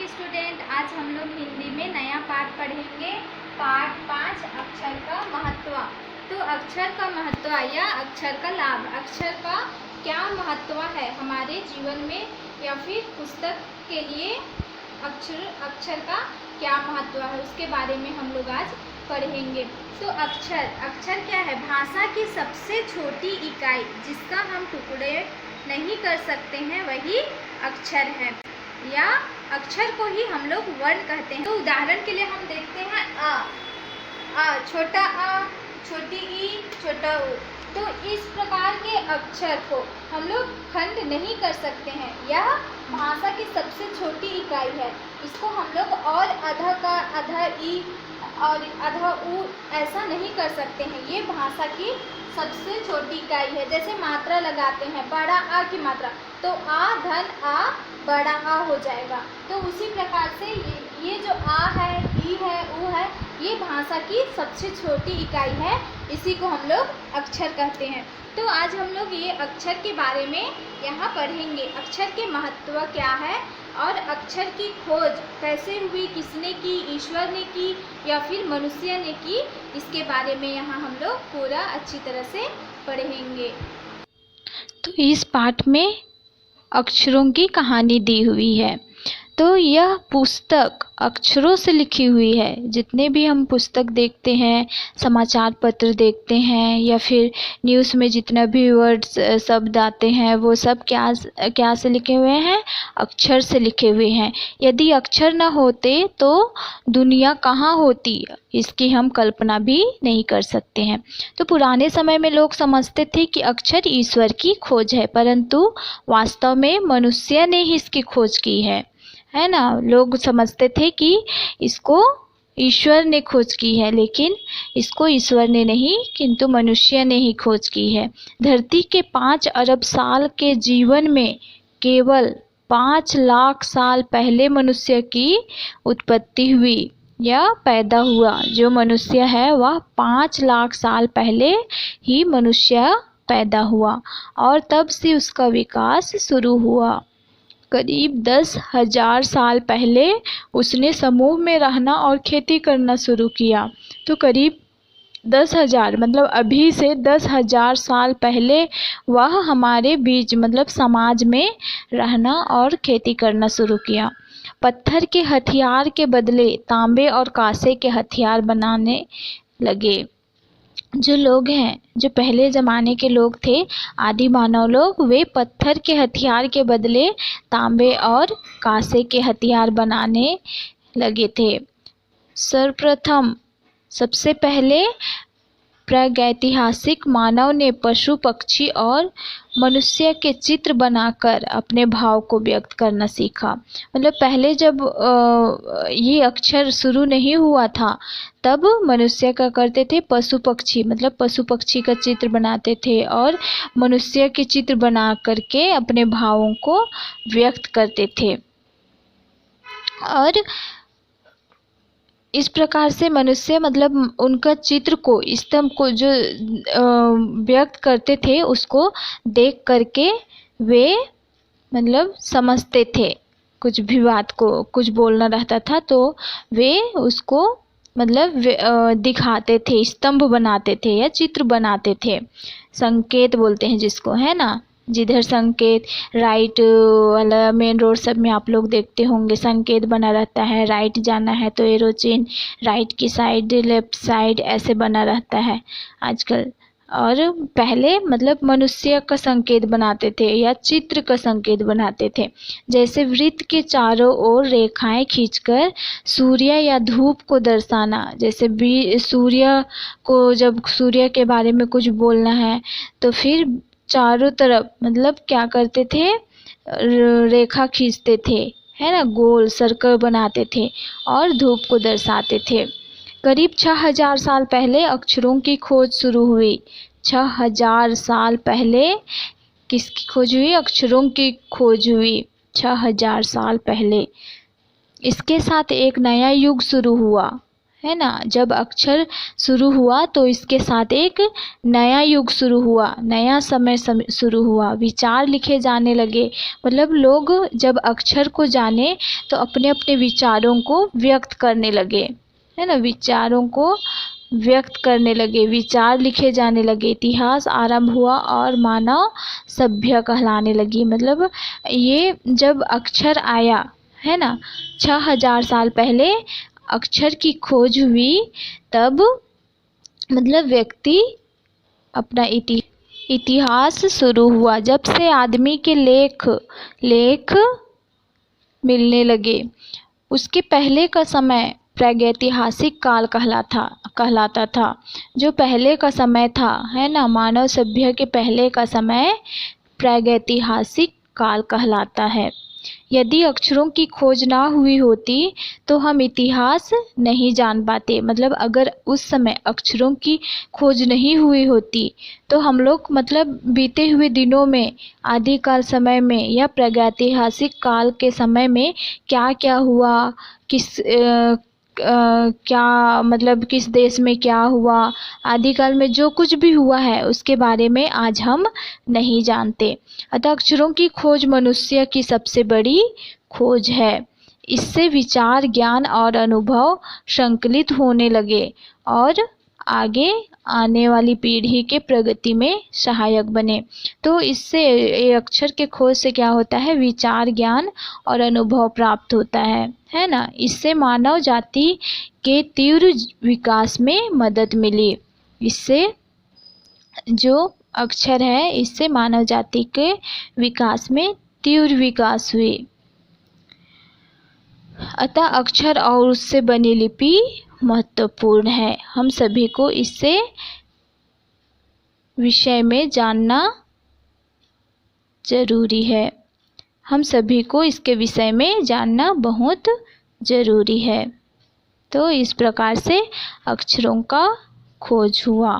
Student, आज हम लोग हिंदी में नया पाठ पढ़ेंगे। पाठ 5, अक्षर का महत्व। तो अक्षर का महत्व या अक्षर का लाभ, अक्षर का क्या महत्व है हमारे जीवन में या फिर पुस्तक के लिए अक्षर का क्या महत्व है, उसके बारे में हम लोग आज पढ़ेंगे। तो अक्षर क्या है? भाषा की सबसे छोटी इकाई जिसका हम टुकड़े नहीं कर सकते हैं वही अक्षर है, या अक्षर को ही हम लोग वर्ण कहते हैं। तो उदाहरण के लिए हम देखते हैं अ, छोटा अ, छोटी ई, छोटा उ। तो इस प्रकार के अक्षर को हम लोग खंड नहीं कर सकते हैं। यह भाषा की सबसे छोटी इकाई है। इसको हम लोग और अधा का अधा ई और अधा उ ऐसा नहीं कर सकते हैं। ये भाषा की सबसे छोटी इकाई है। जैसे मात्रा लगाते हैं, बड़ा आ की मात्रा, तो आ धन आ बड़ा आ हो जाएगा। तो उसी प्रकार से ये जो आ है, ई है, उ है, ये भाषा की सबसे छोटी इकाई है। इसी को हम लोग अक्षर कहते हैं। तो आज हम लोग ये अक्षर के बारे में यहाँ पढ़ेंगे। अक्षर के महत्व क्या है और अक्षर की खोज कैसे हुई, किसने की, ईश्वर ने की या फिर मनुष्य ने की, इसके बारे में यहाँ हम लोग पूरा अच्छी तरह से पढ़ेंगे। तो इस पाठ में अक्षरों की कहानी दी हुई है। तो यह पुस्तक अक्षरों से लिखी हुई है। जितने भी हम पुस्तक देखते हैं, समाचार पत्र देखते हैं या फिर न्यूज़ में जितना भी वर्ड्स शब्द आते हैं, वो सब क्या से लिखे हुए हैं? अक्षर से लिखे हुए हैं। यदि अक्षर न होते तो दुनिया कहाँ होती, इसकी हम कल्पना भी नहीं कर सकते हैं। तो पुराने समय में लोग समझते थे कि अक्षर ईश्वर की खोज है, परंतु वास्तव में मनुष्य ने ही इसकी खोज की है ना। लोग समझते थे कि इसको ईश्वर ने खोज की है, लेकिन इसको ईश्वर ने नहीं किंतु मनुष्य ने ही खोज की है। धरती के 5 अरब साल के जीवन में केवल 5 लाख साल पहले मनुष्य की उत्पत्ति हुई या पैदा हुआ। जो मनुष्य है वह 5 लाख साल पहले ही मनुष्य पैदा हुआ और तब से उसका विकास शुरू हुआ। करीब 10,000 साल पहले उसने समूह में रहना और खेती करना शुरू किया। तो करीब 10,000 मतलब अभी से 10,000 साल पहले वह हमारे बीच मतलब समाज में रहना और खेती करना शुरू किया। पत्थर के हथियार के बदले तांबे और कांसे के हथियार बनाने लगे। जो लोग हैं, जो पहले ज़माने के लोग थे, आदि मानव लोग, वे पत्थर के हथियार के बदले तांबे और कांसे के हथियार बनाने लगे थे। सर्वप्रथम सबसे पहले प्रागैतिहासिक मानव ने पशु, पक्षी और मनुष्य के चित्र बनाकर अपने भाव को व्यक्त करना सीखा। मतलब पहले जब ये अक्षर शुरू नहीं हुआ था, तब मनुष्य क्या करते थे? पशु पक्षी मतलब पशु पक्षी का चित्र बनाते थे और मनुष्य के चित्र बना करके अपने भावों को व्यक्त करते थे। और इस प्रकार से मनुष्य मतलब उनका चित्र को, स्तंभ को जो व्यक्त करते थे, उसको देख करके वे मतलब समझते थे। कुछ भी बात को कुछ बोलना रहता था तो वे उसको मतलब दिखाते थे, स्तंभ बनाते थे या चित्र बनाते थे। संकेत बोलते हैं जिसको, है ना। जिधर संकेत, राइट वाला मेन रोड सब में आप लोग देखते होंगे संकेत बना रहता है। राइट जाना है तो एरो चिन्ह, राइट की साइड, लेफ्ट साइड, ऐसे बना रहता है आजकल। और पहले मतलब मनुष्य का संकेत बनाते थे या चित्र का संकेत बनाते थे। जैसे वृत्त के चारों ओर रेखाएं खींचकर सूर्य या धूप को दर्शाना। जैसे सूर्य को, जब सूर्य के बारे में कुछ बोलना है तो फिर चारों तरफ मतलब क्या करते थे? रेखा खींचते थे, है ना, गोल सर्कल बनाते थे और धूप को दर्शाते थे। करीब 6,000 साल पहले अक्षरों की खोज शुरू हुई। 6,000 साल पहले किसकी खोज हुई? अक्षरों की खोज हुई 6,000 साल पहले। इसके साथ एक नया युग शुरू हुआ, है ना। जब अक्षर शुरू हुआ तो इसके साथ एक नया युग शुरू हुआ, नया समय शुरू हुआ, विचार लिखे जाने लगे। मतलब लोग जब अक्षर को जाने तो अपने अपने विचारों को व्यक्त करने लगे, है ना, विचारों को व्यक्त करने लगे, विचार लिखे जाने लगे, इतिहास आरंभ हुआ और मानव सभ्य कहलाने लगी। मतलब ये जब अक्षर आया, है ना, 6000 साल पहले अक्षर की खोज हुई, तब मतलब व्यक्ति अपना इतिहास शुरू हुआ। जब से आदमी के लेख मिलने लगे। उसके पहले का समय प्रागैतिहासिक काल कहलाता था। जो पहले का समय था, है ना, मानव सभ्य के पहले का समय प्रागैतिहासिक काल कहलाता है। यदि अक्षरों की खोज ना हुई होती तो हम इतिहास नहीं जान पाते। मतलब अगर उस समय अक्षरों की खोज नहीं हुई होती तो हम लोग मतलब बीते हुए दिनों में, आदिकाल समय में या प्रागैतिहासिक काल के समय में क्या क्या हुआ, क्या मतलब किस देश में क्या हुआ, आदिकाल में जो कुछ भी हुआ है उसके बारे में आज हम नहीं जानते। अतः अक्षरों की खोज मनुष्य की सबसे बड़ी खोज है। इससे विचार, ज्ञान और अनुभव संकलित होने लगे और आगे आने वाली पीढ़ी के प्रगति में सहायक बने। तो इससे ये अक्षर के खोज से क्या होता है, विचार, ज्ञान और अनुभव प्राप्त होता है ना। इससे मानव जाति के तीव्र विकास में मदद मिली। इससे जो अक्षर है, इससे मानव जाति के विकास में तीव्र विकास हुई। अतः अक्षर और उससे बनी लिपि महत्वपूर्ण है। हम सभी को इससे विषय में जानना जरूरी है। हम सभी को इसके विषय में जानना बहुत ज़रूरी है। तो इस प्रकार से अक्षरों का खोज हुआ।